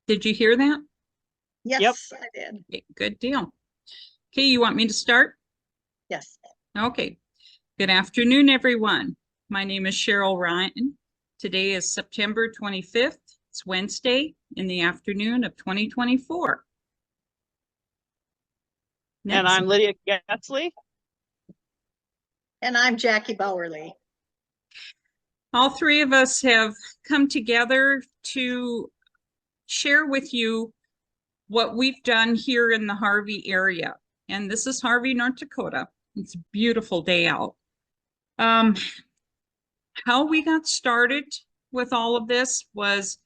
Did you hear that? Yep. Yes, I did. Okay, good deal. Okay, you want me to start? Yes. Okay. Good afternoon, everyone. My name is Cheryl Ryan. Today is September 25th. It's Wednesday in the afternoon of 2024. And Next. I'm Lydia Getsley. And I'm Jackie Bowerly. All three of us have come together to share with you what we've done here in the Harvey area. And this is Harvey, North Dakota. It's a beautiful day out. How we got started with all of this was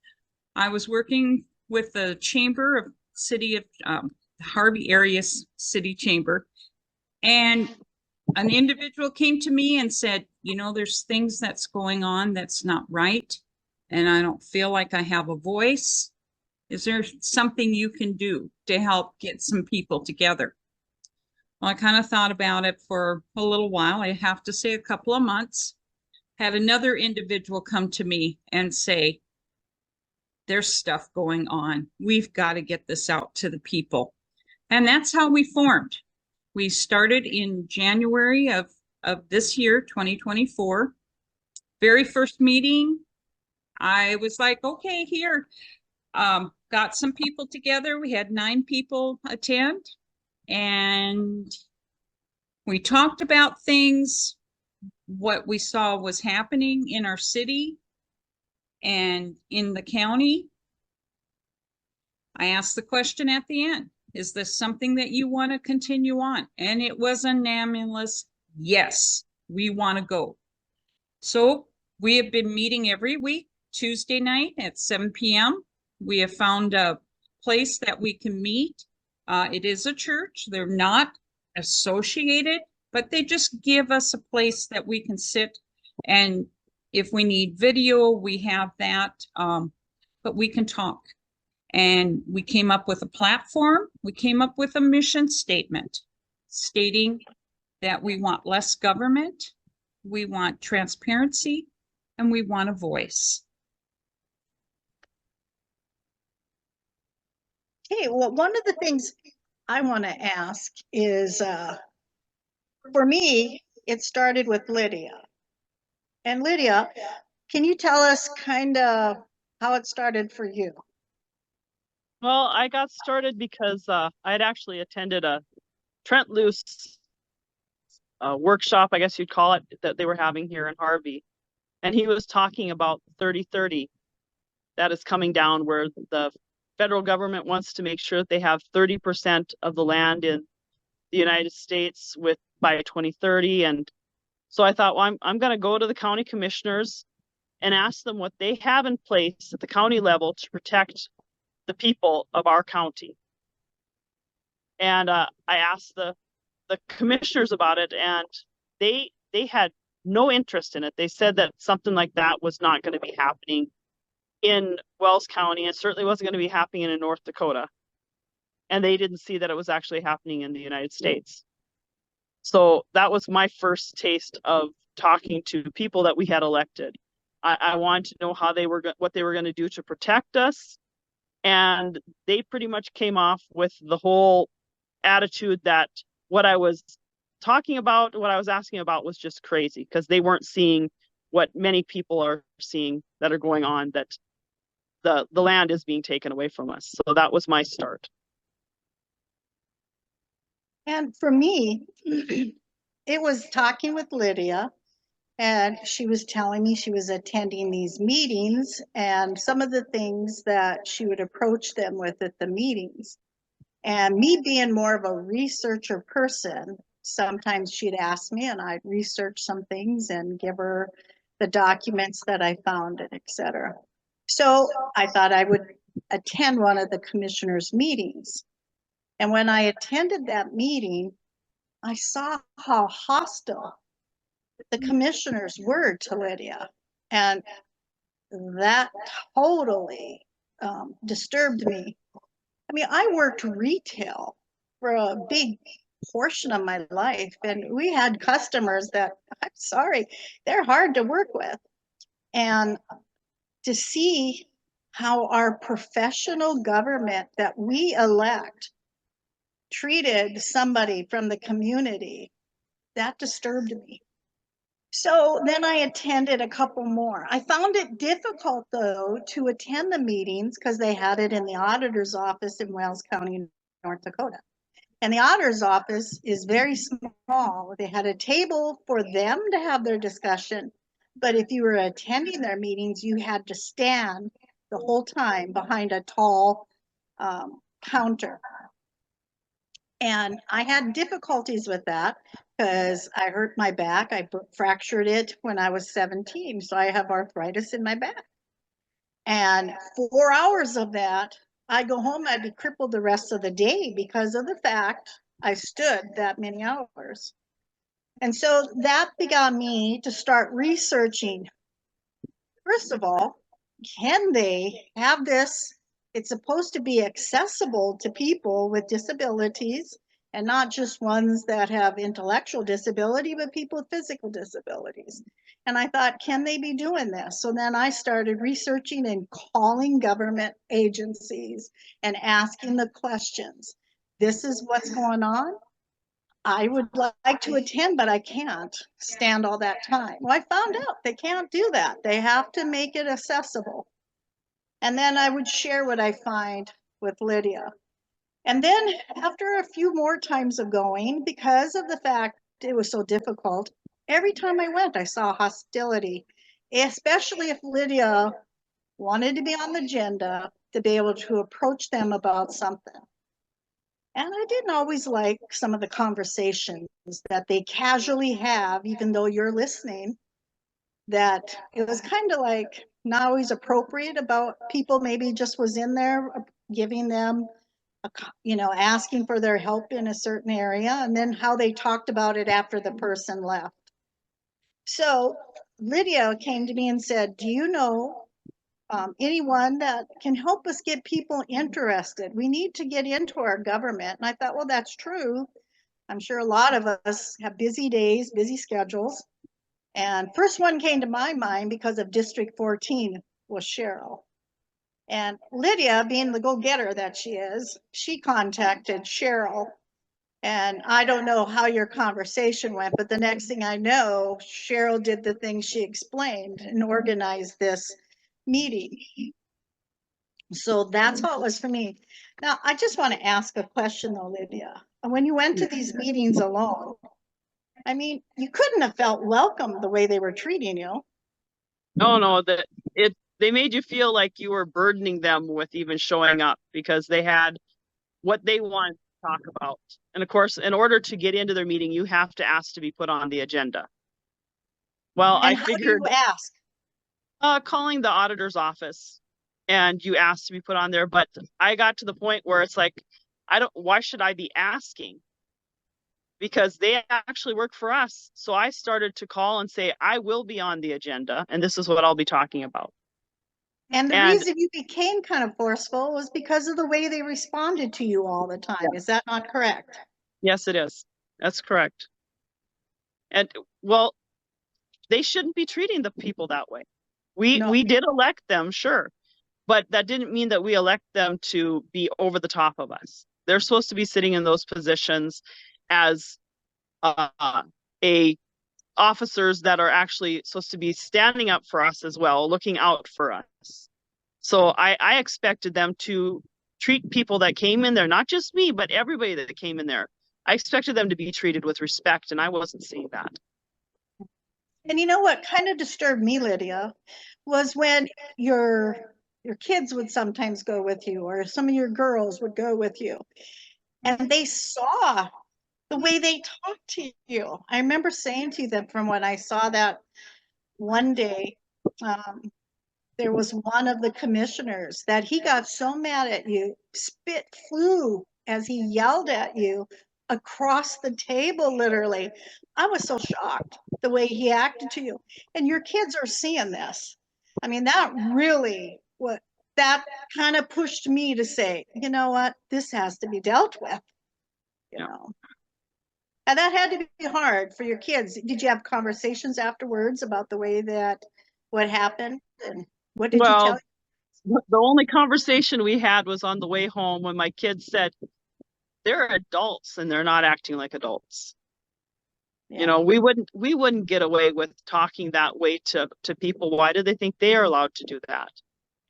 I was working with the Chamber of City of Harvey Area City Chamber, and an individual came to me and said, there's things that's going on that's not right, and I don't feel like I have a voice. Is there something you can do to help get some people together? Well, I kind of thought about it for a little while. I have to say a couple of months. Had another individual come to me and say, there's stuff going on. We've got to get this out to the people. And that's how we formed. We started in January of this year, 2024. Very first meeting, I was like, okay, here. Got some people together. We had 9 people attend, and we talked about things, what we saw was happening in our city and in the county. I asked the question at the end, is this something that you want to continue on? And it was a unanimous yes, we want to go. So we have been meeting every week, Tuesday night at 7 p.m. We have found a place that we can meet. It is a church. They're not associated, but they just give us a place that we can sit. And if we need video, we have that, but we can talk. And we came up with a platform. We came up with a mission statement stating that we want less government, we want transparency, and we want a voice. Okay, well, one of the things I want to ask is, for me, it started with Lydia. And Lydia, can you tell us kind of how it started for you? Well, I got started because I had actually attended a Trent Loos workshop, I guess you'd call it, that they were having here in Harvey. And he was talking about 30-30 that is coming down, where the federal government wants to make sure that they have 30% of the land in the United States by 2030. And so I thought, well, I'm going to go to the county commissioners and ask them what they have in place at the county level to protect the people of our county. And I asked the commissioners about it, and they had no interest in it. They said that something like that was not going to be happening in Wells County, and certainly wasn't going to be happening in North Dakota. And they didn't see that it was actually happening in the United States. So that was my first taste of talking to people that we had elected. I wanted to know what they were going to do to protect us. And they pretty much came off with the whole attitude that what I was talking about, what I was asking about, was just crazy, because they weren't seeing what many people are seeing that are going on, that the land is being taken away from us. So that was my start. And for me, it was talking with Lydia, and she was telling me she was attending these meetings and some of the things that she would approach them with at the meetings. And me being more of a researcher person, sometimes she'd ask me and I'd research some things and give her the documents that I found, and etc. So I thought I would attend one of the commissioners' meetings. And when I attended that meeting, I saw how hostile the commissioners were to Lydia. And that totally disturbed me. I mean, I worked retail for a big portion of my life, and we had customers that, I'm sorry, they're hard to work with. And to see how our professional government that we elect treated somebody from the community. That disturbed me. So then I attended a couple more. I found it difficult, though, to attend the meetings because they had it in the auditor's office in Wales County, North Dakota. And the auditor's office is very small. They had a table for them to have their discussion. But if you were attending their meetings, you had to stand the whole time behind a tall counter. And I had difficulties with that because I hurt my back. I fractured it when I was 17. So I have arthritis in my back. And 4 hours of that, I go home, I'd be crippled the rest of the day because of the fact I stood that many hours. And so that began me to start researching. First of all, can they have this? It's supposed to be accessible to people with disabilities, and not just ones that have intellectual disability, but people with physical disabilities. And I thought, can they be doing this? So then I started researching and calling government agencies and asking the questions. This is what's going on. I would like to attend, but I can't stand all that time. Well, I found out they can't do that. They have to make it accessible. And then I would share what I find with Lydia. And then after a few more times of going, because of the fact it was so difficult, every time I went, I saw hostility, especially if Lydia wanted to be on the agenda to be able to approach them about something. And I didn't always like some of the conversations that they casually have, even though you're listening, that it was kind of like not always appropriate about people maybe just was in there giving them, asking for their help in a certain area, and then how they talked about it after the person left. So Lydia came to me and said, do you know anyone that can help us get people interested? We need to get into our government. And I thought, well, that's true. I'm sure a lot of us have busy days, busy schedules. And first one came to my mind because of District 14 was Cheryl. And Lydia, being the go-getter that she is, she contacted Cheryl. And I don't know how your conversation went, but the next thing I know, Cheryl did the thing she explained and organized this meeting. So that's how it was for me. Now, I just want to ask a question though, Lydia. When you went to these meetings alone, I mean, you couldn't have felt welcome the way they were treating you. No, they made you feel like you were burdening them with even showing up because they had what they wanted to talk about. And of course, in order to get into their meeting, you have to ask to be put on the agenda. Well, And I how do figured you ask? calling the auditor's office, and you asked to be put on there, but I got to the point where it's like, why should I be asking? Because they actually work for us. So I started to call and say, I will be on the agenda, and this is what I'll be talking about. And the reason you became kind of forceful was because of the way they responded to you all the time. Yeah. Is that not correct? Yes, it is. That's correct. And well, they shouldn't be treating the people that way. We did elect them, sure, but that didn't mean that we elect them to be over the top of us. They're supposed to be sitting in those positions as officers that are actually supposed to be standing up for us as well, looking out for us. So I expected them to treat people that came in there, not just me, but everybody that came in there. I expected them to be treated with respect, and I wasn't seeing that. And you know what kind of disturbed me, Lydia, was when your kids would sometimes go with you, or some of your girls would go with you, and they saw the way they talked to you. I remember saying to them from when I saw that one day, there was one of the commissioners that he got so mad at you, spit flew as he yelled at you across the table, literally. I was so shocked the way he acted to you. And your kids are seeing this. I mean, that kind of pushed me to say, you know what, this has to be dealt with, you know. And that had to be hard for your kids. Did you have conversations afterwards about the way that what happened, and what did you tell? The only conversation we had was on the way home when my kids said, they're adults and they're not acting like adults. You Yeah. know, we wouldn't get away with talking that way to people. Why do they think they are allowed to do that?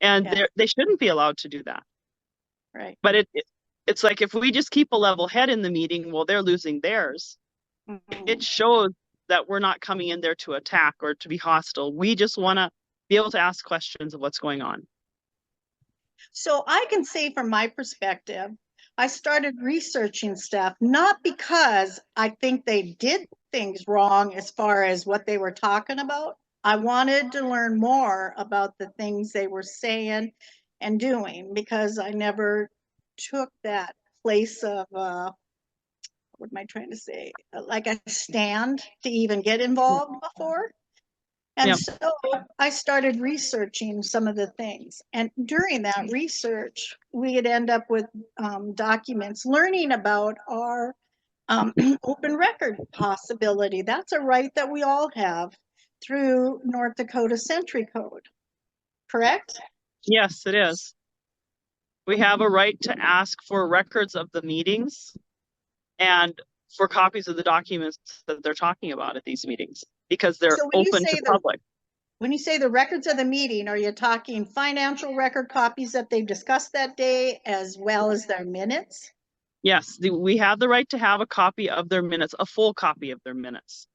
And Yeah. they shouldn't be allowed to do that. Right. But it's like if we just keep a level head in the meeting, well, they're losing theirs. It Mhm. shows that we're not coming in there to attack or to be hostile. We just want to be able to ask questions of what's going on. So I can say from my perspective, I started researching stuff, not because I think they did things wrong as far as what they were talking about. I wanted to learn more about the things they were saying and doing because I never took that place of, what am I trying to say? Like a stand to even get involved before. And Yep. so I started researching some of the things. And during that research, we'd end up with documents learning about our open record possibility. That's a right that we all have through North Dakota Century Code, correct? Yes, it is. We have a right to ask for records of the meetings and for copies of the documents that they're talking about at these meetings because they're So open to public. when you say the records of the meeting, are you talking financial record copies that they discussed that day as well as their minutes? Yes, we have the right to have a copy of their minutes, a full copy of their minutes.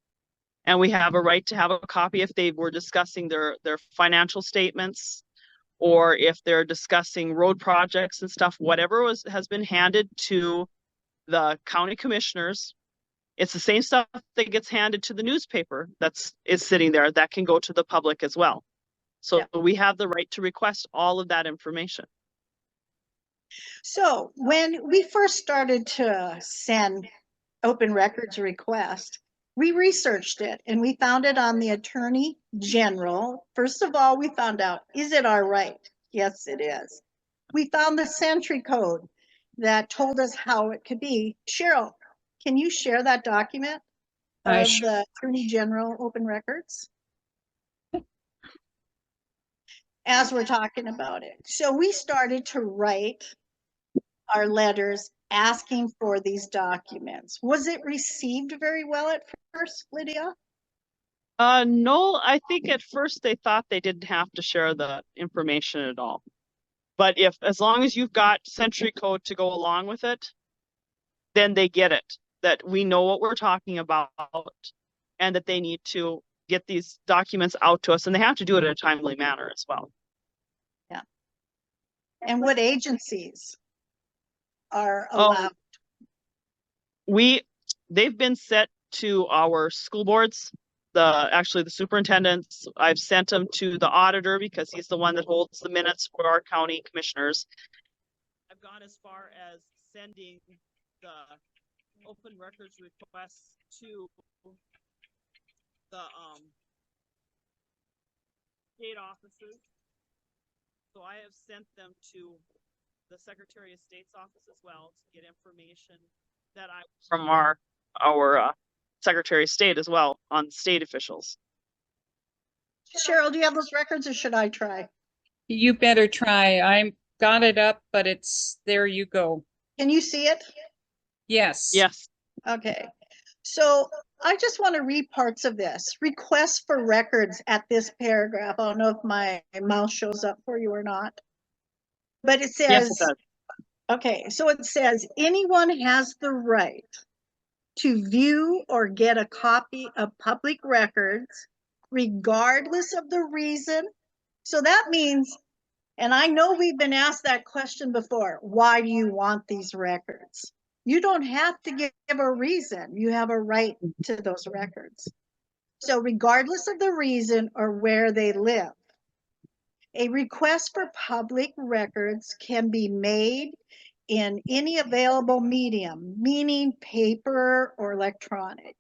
And we have a right to have a copy if they were discussing their financial statements or if they're discussing road projects and stuff, whatever has been handed to the county commissioners. It's the same stuff that gets handed to the newspaper is sitting there that can go to the public as well. So Yeah. we have the right to request all of that information. So when we first started to send open records request, we researched it and we found it on the Attorney General. First of all, we found out, is it our right? Yes, it is. We found the Century Code that told us how it could be. Cheryl, can you share that document of the Attorney General open records? As we're talking about it. So we started to write our letters asking for these documents. Was it received very well at first, Lydia? No, I think at first they thought they didn't have to share the information at all. But as long as you've got Century Code to go along with it, then they get it, that we know what we're talking about and that they need to get these documents out to us, and they have to do it in a timely manner as well. Yeah. And what agencies are Oh, allowed? they've been set to our school boards, actually the superintendents. I've sent them to the auditor because he's the one that holds the minutes for our county commissioners. I've gone as far as sending the open records requests to the state offices. So I have sent them to the Secretary of State's office as well to get information that from our Secretary of State as well on state officials. Cheryl, do you have those records or should I try? You better try. I got it up, but there you go. Can you see it? Yes. Yes. Okay. So I just want to read parts of this. Request for records at this paragraph. I don't know if my mouse shows up for you or not. But it says, Yes, it does. okay, so it says anyone has the right to view or get a copy of public records, regardless of the reason. So that means, and I know we've been asked that question before, why do you want these records? You don't have to give a reason. You have a right to those records. So regardless of the reason or where they live, a request for public records can be made in any available medium, meaning paper or electronic.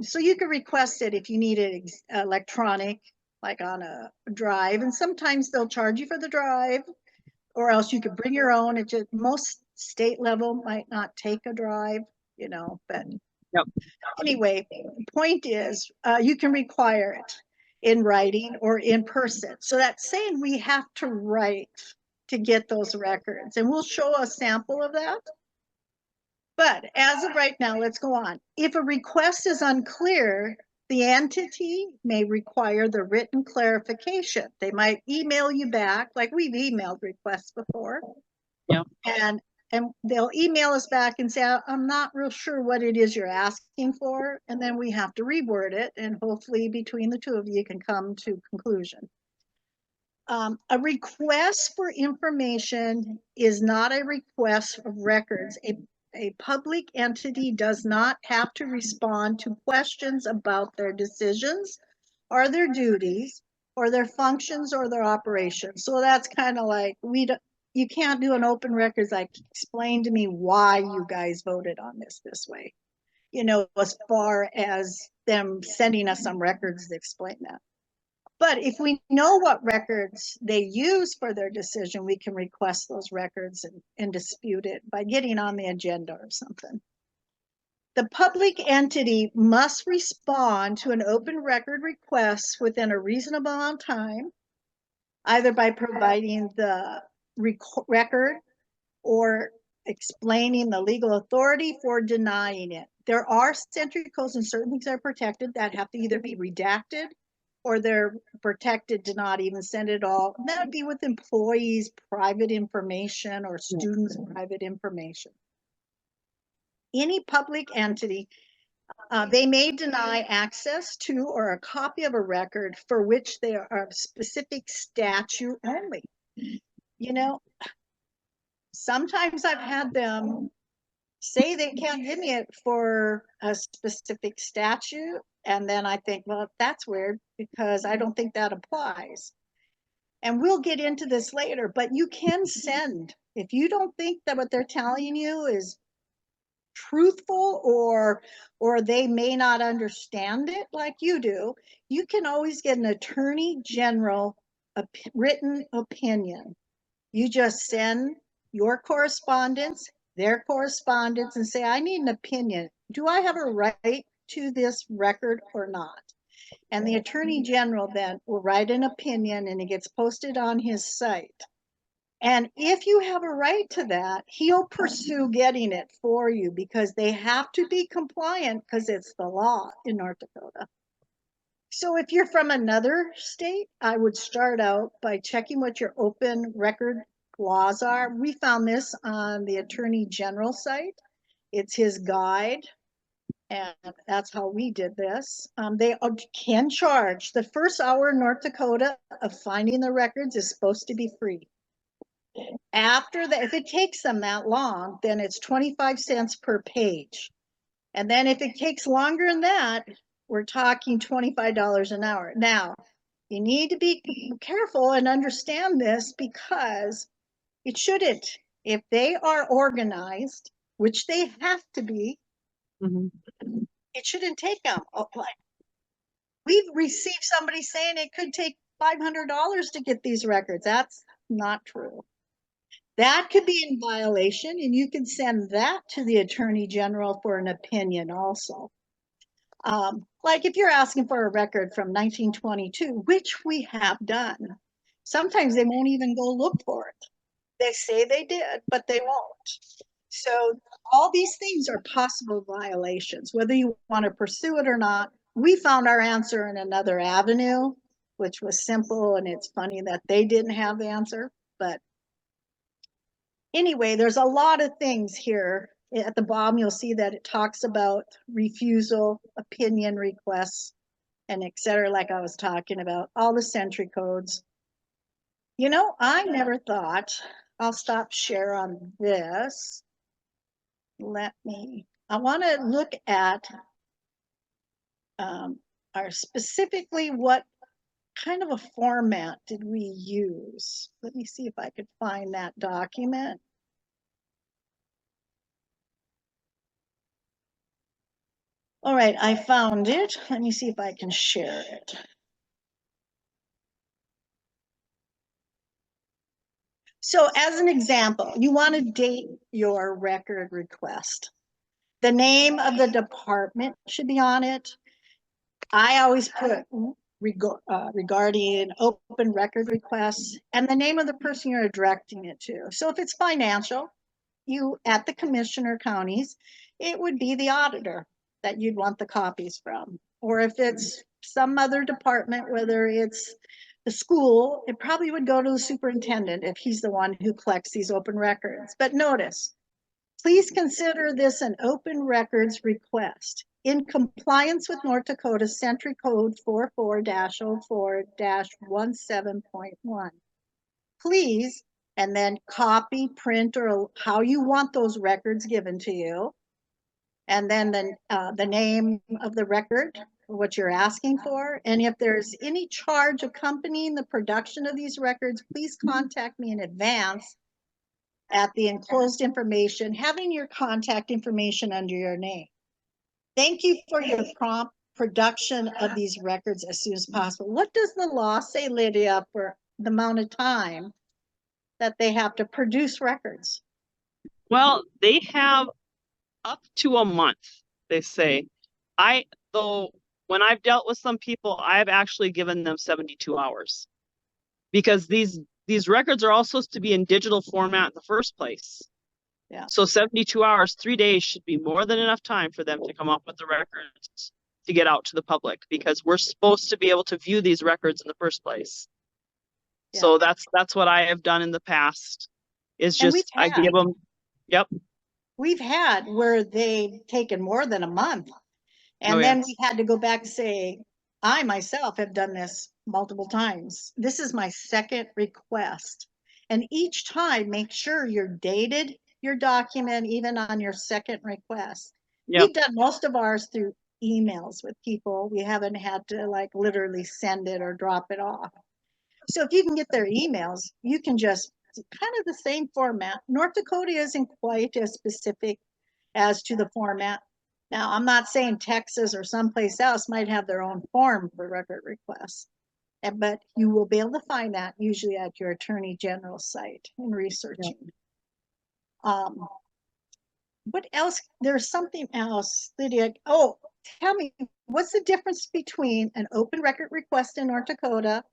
So you can request it if you need it electronic, like on a drive, and sometimes they'll charge you for the drive, or else you could bring your own. It just, most state level might not take a drive, but Yep. anyway, the point is you can require it. in writing or in person. So that's saying we have to write to get those records, and we'll show a sample of that. But as of right now, let's go on. If a request is unclear, the entity may require the written clarification. They might email you back, like we've emailed requests before. Yeah. And they'll email us back and say, I'm not real sure what it is you're asking for. And then we have to reword it. And hopefully between the two of you can come to conclusion. A request for information is not a request of records. A public entity does not have to respond to questions about their decisions or their duties or their functions or their operations. So that's kind of like, you can't do an open records like, explain to me why you guys voted on this way, as far as them sending us some records to explain that. But if we know what records they use for their decision, we can request those records and dispute it by getting on the agenda or something. The public entity must respond to an open record request within a reasonable amount of time, either by providing the record or explaining the legal authority for denying it. There are century codes and certain things that are protected that have to either be redacted or they're protected to not even send it all. And that would be with employees' private information or students' private information. Any public entity, they may deny access to or a copy of a record for which they are a specific statute only. Sometimes I've had them say they can't give me it for a specific statute. And then I think, well, that's weird because I don't think that applies. And we'll get into this later, but you can send, if you don't think that what they're telling you is truthful or they may not understand it like you do, you can always get an attorney general written opinion. You just send your correspondence, their correspondence, and say, I need an opinion. Do I have a right to this record or not? And the attorney general then will write an opinion and it gets posted on his site. And if you have a right to that, he'll pursue getting it for you because they have to be compliant because it's the law in North Dakota. So if you're from another state, I would start out by checking what your open record laws are. We found this on the Attorney General site. It's his guide, and that's how we did this. They can charge. The first hour in North Dakota of finding the records is supposed to be free. After that, if it takes them that long, then it's 25 cents per page. And then if it takes longer than that, we're talking $25 an hour. Now, you need to be careful and understand this because it shouldn't. If they are organized, which they have to be, it shouldn't take them. We've received somebody saying it could take $500 to get these records. That's not true. That could be in violation, and you can send that to the Attorney General for an opinion also. Like if you're asking for a record from 1922, which we have done, sometimes they won't even go look for it. They say they did, but they won't. So all these things are possible violations, whether you want to pursue it or not. We found our answer in another avenue, which was simple, and it's funny that they didn't have the answer, but anyway, there's a lot of things here. At the bottom, you'll see that it talks about refusal, opinion requests, and et cetera, like I was talking about, all the century codes. I never thought, I'll stop share on this. I want to look at specifically what kind of a format did we use? Let me see if I could find that document. All right, I found it. Let me see if I can share it. So as an example, you want to date your record request. The name of the department should be on it. I always put regarding open record requests and the name of the person you're directing it to. So if it's financial, you at the commissioner counties, it would be the auditor that you'd want the copies from. Or if it's some other department, whether it's the school, it probably would go to the superintendent if he's the one who collects these open records. But notice, please consider this an open records request in compliance with North Dakota Century Code 44-04-17.1. Please, and then copy, print, or how you want those records given to you. And then the name of the record, what you're asking for. And if there's any charge accompanying the production of these records, please contact me in advance at the enclosed information, having your contact information under your name. Thank you for your prompt production of these records as soon as possible. What does the law say, Lydia, for the amount of time that they have to produce records? Well, they have up to a month, they say. Though when I've dealt with some people, I've actually given them 72 hours because these records are all supposed to be in digital format in the first place. Yeah. So 72 hours, 3 days should be more than enough time for them to come up with the records to get out to the public, because we're supposed to be able to view these records in the first place. Yeah. So that's what I have done in the past, is just I give them, yep. We've had where they've taken more than a month. And then we had to go back and say, I myself have done this multiple times. This is my second request. And each time, make sure you're dated your document, even on your second request. Yep. We've done most of ours through emails with people. We haven't had to like literally send it or drop it off. So if you can get their emails, you can just kind of the same format. North Dakota isn't quite as specific as to the format. Now, I'm not saying Texas or someplace else might have their own form for record requests, but you will be able to find that usually at your Attorney General's site in researching. Yep. What else? There's something else, Lydia. Oh, tell me, what's the difference between an open record request in North Dakota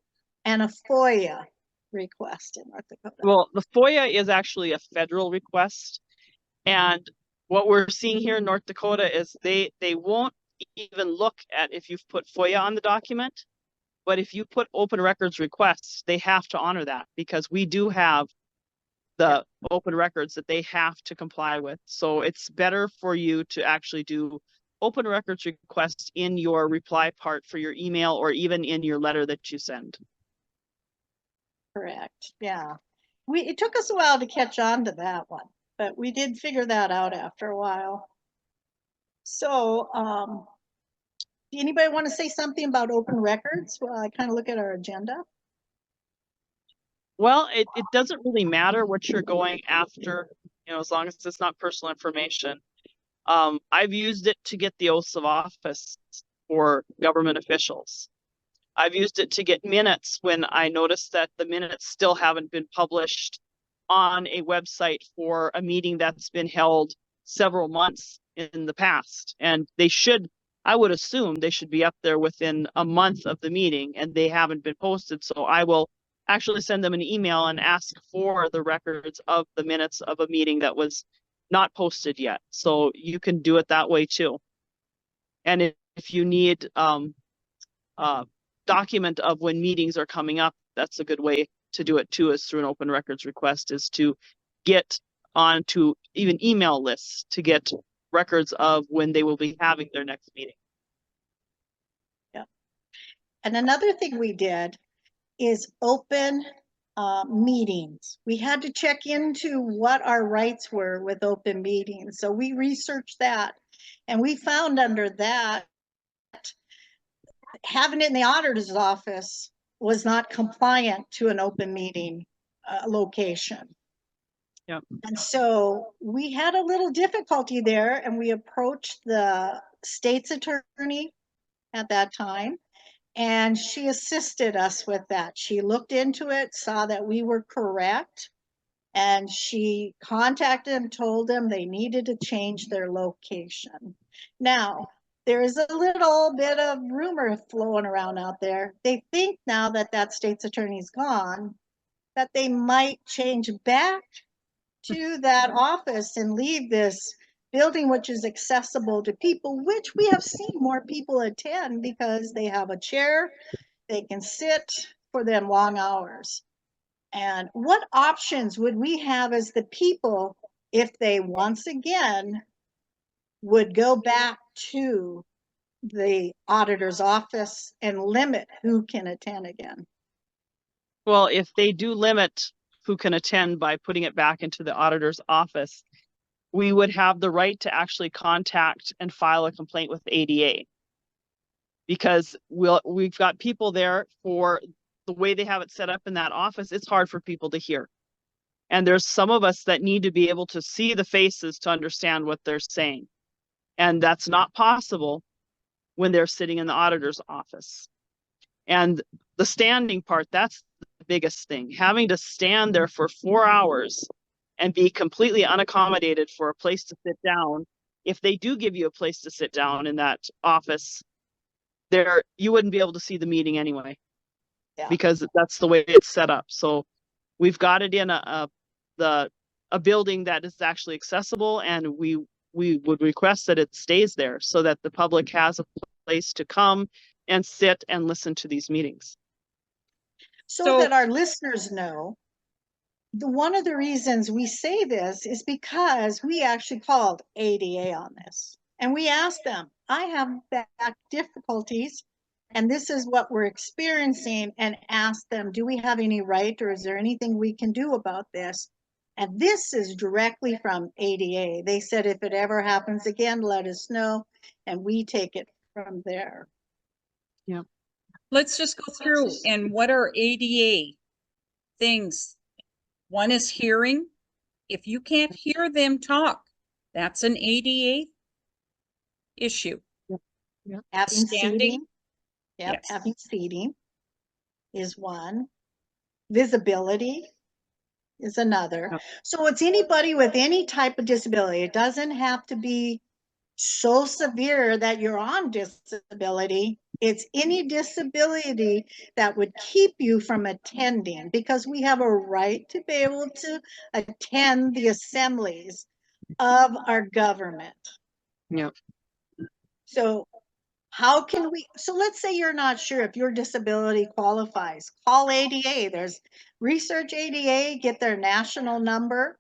and a FOIA request in North Dakota? Well, the FOIA is actually a federal request. And what we're seeing here in North Dakota is they won't even look at if you've put FOIA on the document, but if you put open records requests, they have to honor that, because we do have the open records that they have to comply with. So it's better for you to actually do open records requests in your reply part for your email, or even in your letter that you send. Correct. Yeah. It took us a while to catch on to that one, but we did figure that out after a while. So, anybody want to say something about open records? Well, I kind of look at our agenda. Well, it doesn't really matter what you're going after, as long as it's not personal information. I've used it to get the oaths of office for government officials. I've used it to get minutes when I noticed that the minutes still haven't been published on a website for a meeting that's been held several months in the past. And I would assume they should be up there within a month of the meeting, and they haven't been posted. So I will actually send them an email and ask for the records of the minutes of a meeting that was not posted yet. So you can do it that way too. And if you need document of when meetings are coming up, that's a good way to do it too, is through an open records request, is to get onto even email lists to get records of when they will be having their next meeting. Yeah. And another thing we did is open meetings. We had to check into what our rights were with open meetings. So we researched that, and we found under that having it in the auditor's office was not compliant to an open meeting location. Yep. And so we had a little difficulty there, and we approached the state's attorney at that time, and she assisted us with that. She looked into it, saw that we were correct, and she contacted them, told them they needed to change their location. Now, there's a little bit of rumor flowing around out there. They think now that that state's attorney's gone, that they might change back to that office and leave this building, which is accessible to people, which we have seen more people attend because they have a chair, they can sit for them long hours. And what options would we have as the people if they once again would go back to the auditor's office and limit who can attend again? Well, if they do limit who can attend by putting it back into the auditor's office, we would have the right to actually contact and file a complaint with ADA. Because we've got people there for the way they have it set up in that office, it's hard for people to hear. And there's some of us that need to be able to see the faces to understand what they're saying. And that's not possible when they're sitting in the auditor's office. And the standing part, that's the biggest thing. Having to stand there for 4 hours and be completely unaccommodated for a place to sit down. If they do give you a place to sit down in that office, there you wouldn't be able to see the meeting anyway. Yeah. Because that's the way it's set up. So we've got it in a building that is actually accessible, and we would request that it stays there so that the public has a place to come and sit and listen to these meetings. So that our listeners know, one of the reasons we say this is because we actually called ADA on this. And we asked them, I have back difficulties, and this is what we're experiencing, and asked them, do we have any right, or is there anything we can do about this? And this is directly from ADA. They said, if it ever happens again, let us know, and we take it from there. Yeah. Let's just go through and what are ADA things? One is hearing. If you can't hear them talk, that's an ADA issue. Yeah. Having Standing. seating. Yep, Yes. having seating is one. Visibility is another. Yep. So it's anybody with any type of disability. It doesn't have to be so severe that you're on disability. It's any disability that would keep you from attending, because we have a right to be able to attend the assemblies of our government. Yep. So how can we, so let's say you're not sure if your disability qualifies, call ADA. There's research ADA, get their national number,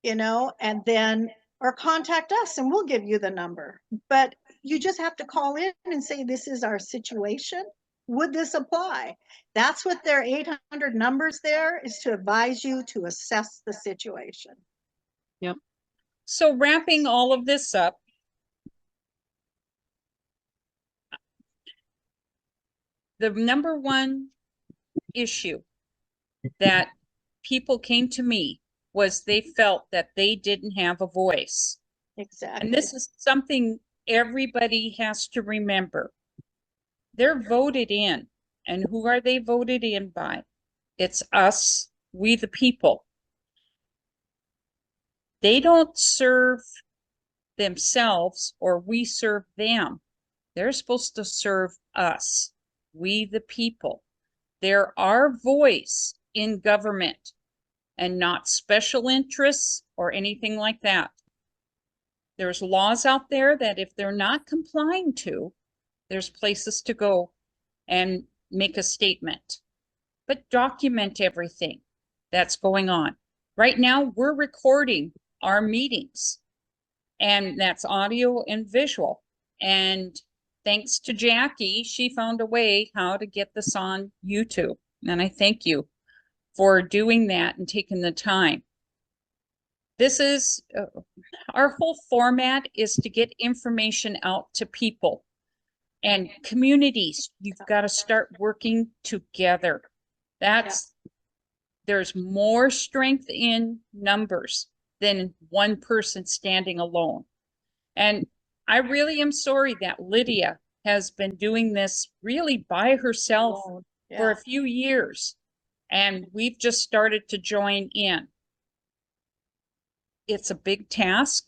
and then, or contact us and we'll give you the number. But you just have to call in and say, this is our situation. Would this apply? That's what their 800 numbers there is, to advise you to assess the situation. Yep. So wrapping all of this up, the number one issue that people came to me was they felt that they didn't have a voice. Exactly. And this is something everybody has to remember. They're voted in. And who are they voted in by? It's us, we the people. They don't serve themselves or we serve them. They're supposed to serve us, we the people. They're our voice in government and not special interests or anything like that. There's laws out there that if they're not complying to, there's places to go and make a statement, but document everything that's going on. Right now, we're recording our meetings, and that's audio and visual. And thanks to Jackie, she found a way how to get this on YouTube. And I thank you for doing that and taking the time. This is, our whole format is to get information out to people and communities. You've got to start working together. There's more strength in numbers than one person standing alone. And I really am sorry that Lydia has been doing this really by herself for a few years. And we've just started to join in. It's a big task.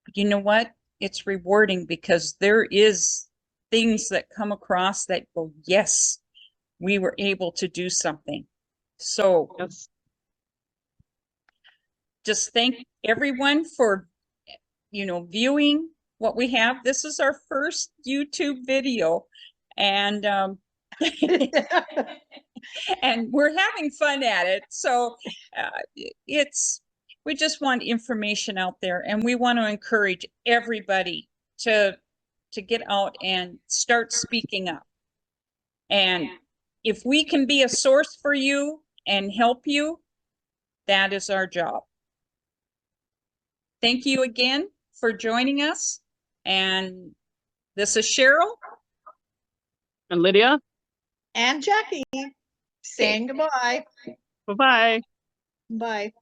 But you know what? it's rewarding because there is things that come across that go, yes, we were able to do something. So Yes. just thank everyone for, viewing what we have. This is our first YouTube video, and and we're having fun at it. So we just want information out there, and we want to encourage everybody to get out and start speaking up. And if we can be a source for you and help you, that is our job. Thank you again for joining us. And this is Cheryl. And Lydia. And Jackie saying goodbye. Bye-bye. Bye.